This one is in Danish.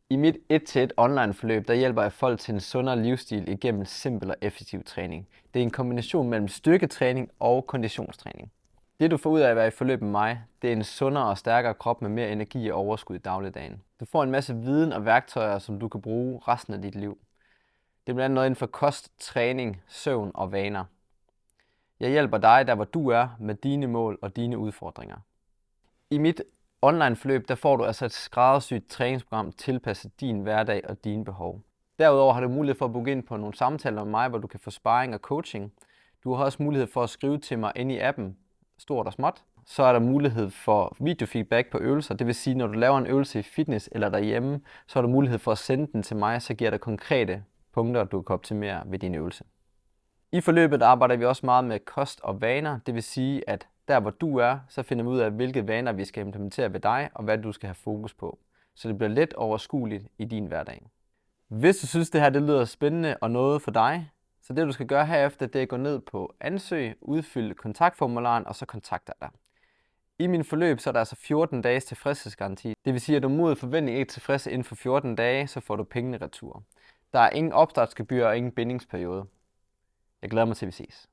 I mit 1-til-1 online forløb, der hjælper jeg folk til en sundere livsstil igennem simpel og effektiv træning. Det er en kombination mellem styrketræning og konditionstræning. Det du får ud af at være i forløb med mig, det er en sundere og stærkere krop med mere energi og overskud i dagligdagen. Du får en masse viden og værktøjer, som du kan bruge resten af dit liv. Det er blandt andet noget inden for kost, træning, søvn og vaner. Jeg hjælper dig der, hvor du er, med dine mål og dine udfordringer. I mit online forløb, der får du altså et skræddersyet træningsprogram tilpasset din hverdag og dine behov. Derudover har du mulighed for at booke ind på nogle samtaler med mig, hvor du kan få sparring og coaching. Du har også mulighed for at skrive til mig inde i appen, stort og småt. Så er der mulighed for videofeedback på øvelser, det vil sige, når du laver en øvelse i fitness eller derhjemme, så har du mulighed for at sende den til mig, så giver der konkrete punkter, du kan optimere ved din øvelse. I forløbet arbejder vi også meget med kost og vaner, det vil sige, at der hvor du er, så finder vi ud af, hvilke vaner vi skal implementere ved dig, og hvad du skal have fokus på. Så det bliver let overskueligt i din hverdag. Hvis du synes, det her lyder spændende og noget for dig, så det du skal gøre herefter, det er at gå ned på ansøg, udfylde kontaktformularen og så kontakte dig. I min forløb så er der altså 14 dages tilfredshedsgaranti. Det vil sige, at du mod forventning ikke er tilfreds inden for 14 dage, så får du pengene retur. Der er ingen opstartsgebyr og ingen bindingsperiode. Jeg glæder mig til, at vi ses.